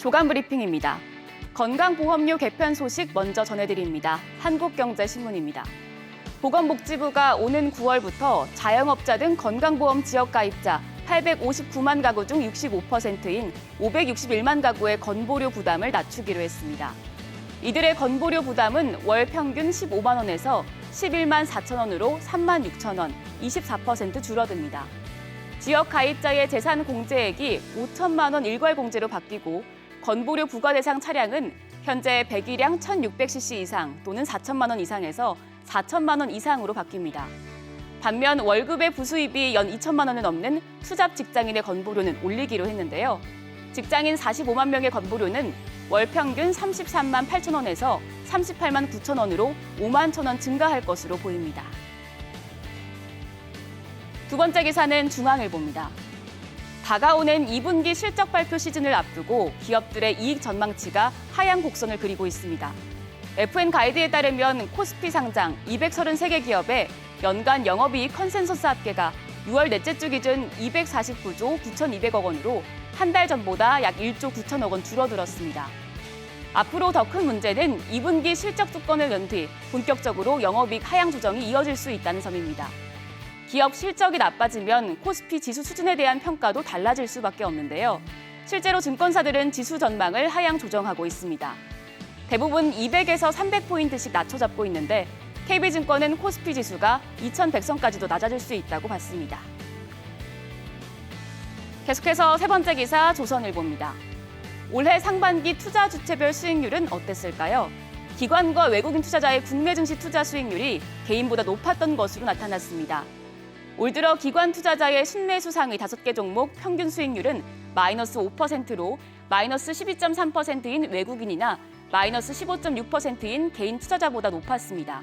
조간 브리핑입니다. 건강보험료 개편 소식 먼저 전해드립니다. 한국경제신문입니다. 보건복지부가 오는 9월부터 자영업자 등 건강보험 지역가입자 859만 가구 중 65%인 561만 가구의 건보료 부담을 낮추기로 했습니다. 이들의 건보료 부담은 월 평균 15만 원에서 11만 4천 원으로 3만 6천 원, 24% 줄어듭니다. 지역 가입자의 재산 공제액이 5천만 원 일괄 공제로 바뀌고 건보료 부과 대상 차량은 현재 배기량 1,600cc 이상 또는 4천만 원 이상에서 4천만 원 이상으로 바뀝니다. 반면 월급의 부수입이 연 2천만 원을 넘는 투잡 직장인의 건보료는 올리기로 했는데요. 직장인 45만 명의 건보료는 월 평균 33만 8천 원에서 38만 9천 원으로 5만 천 원 증가할 것으로 보입니다. 두 번째 기사는 중앙일보입니다. 다가오는 2분기 실적 발표 시즌을 앞두고 기업들의 이익 전망치가 하향 곡선을 그리고 있습니다. FN 가이드에 따르면 코스피 상장 233개 기업의 연간 영업이익 컨센서스 합계가 6월 넷째 주 기준 249조 9,200억 원으로 한 달 전보다 약 1조 9천억 원 줄어들었습니다. 앞으로 더 큰 문제는 2분기 실적 주권을 연 뒤 본격적으로 영업이익 하향 조정이 이어질 수 있다는 점입니다. 기업 실적이 나빠지면 코스피 지수 수준에 대한 평가도 달라질 수밖에 없는데요. 실제로 증권사들은 지수 전망을 하향 조정하고 있습니다. 대부분 200에서 300포인트씩 낮춰잡고 있는데 KB증권은 코스피 지수가 2100선까지도 낮아질 수 있다고 봤습니다. 계속해서 세 번째 기사 조선일보입니다. 올해 상반기 투자 주체별 수익률은 어땠을까요? 기관과 외국인 투자자의 국내 증시 투자 수익률이 개인보다 높았던 것으로 나타났습니다. 올 들어 기관 투자자의 순매수 상위 5개 종목 평균 수익률은 마이너스 5%로 마이너스 12.3%인 외국인이나 마이너스 15.6%인 개인 투자자보다 높았습니다.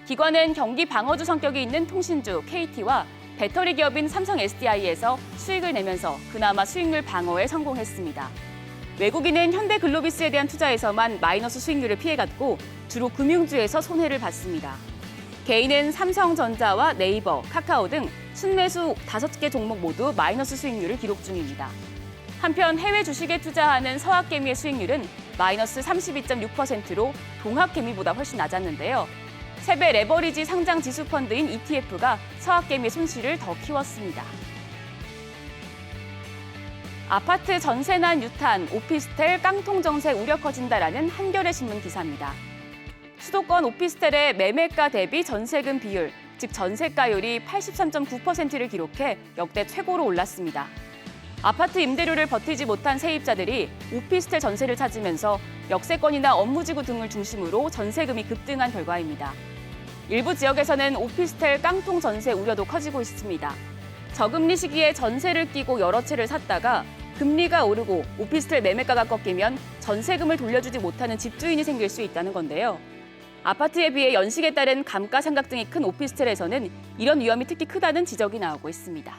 기관은 경기 방어주 성격이 있는 통신주 KT와 배터리 기업인 삼성 SDI에서 수익을 내면서 그나마 수익률 방어에 성공했습니다. 외국인은 현대글로비스에 대한 투자에서만 마이너스 수익률을 피해갔고 주로 금융주에서 손해를 봤습니다. 개인은 삼성전자와 네이버, 카카오 등 순매수 5개 종목 모두 마이너스 수익률을 기록 중입니다. 한편 해외 주식에 투자하는 서학개미의 수익률은 마이너스 32.6%로 동학개미보다 훨씬 낮았는데요. 세배 레버리지 상장 지수 펀드인 ETF가 서학개미의 손실을 더 키웠습니다. 아파트 전세난 유탄, 오피스텔 깡통 정세 우려 커진다라는 한겨레 신문 기사입니다. 수도권 오피스텔의 매매가 대비 전세금 비율, 즉 전세가율이 83.9%를 기록해 역대 최고로 올랐습니다. 아파트 임대료를 버티지 못한 세입자들이 오피스텔 전세를 찾으면서 역세권이나 업무지구 등을 중심으로 전세금이 급등한 결과입니다. 일부 지역에서는 오피스텔 깡통 전세 우려도 커지고 있습니다. 저금리 시기에 전세를 끼고 여러 채를 샀다가 금리가 오르고 오피스텔 매매가가 꺾이면 전세금을 돌려주지 못하는 집주인이 생길 수 있다는 건데요. 아파트에 비해 연식에 따른 감가상각 등이 큰 오피스텔에서는 이런 위험이 특히 크다는 지적이 나오고 있습니다.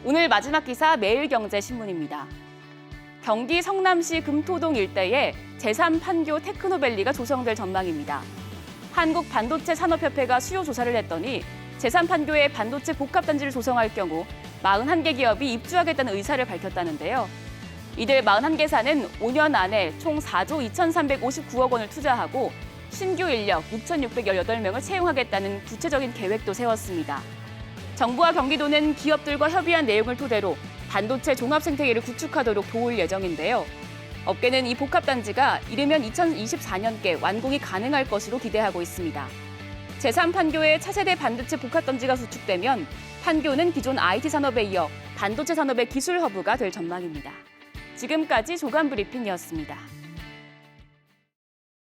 오늘 마지막 기사 매일경제신문입니다. 경기 성남시 금토동 일대에 제3판교 테크노밸리가 조성될 전망입니다. 한국반도체산업협회가 수요 조사를 했더니 제3판교에 반도체 복합단지를 조성할 경우 41개 기업이 입주하겠다는 의사를 밝혔다는데요. 이들 41개사는 5년 안에 총 4조 2,359억 원을 투자하고 신규 인력 6,618명을 채용하겠다는 구체적인 계획도 세웠습니다. 정부와 경기도는 기업들과 협의한 내용을 토대로 반도체 종합생태계를 구축하도록 도울 예정인데요. 업계는 이 복합단지가 이르면 2024년께 완공이 가능할 것으로 기대하고 있습니다. 제3판교의 차세대 반도체 복합단지가 구축되면 판교는 기존 IT 산업에 이어 반도체 산업의 기술 허브가 될 전망입니다. 지금까지 조간 브리핑이었습니다.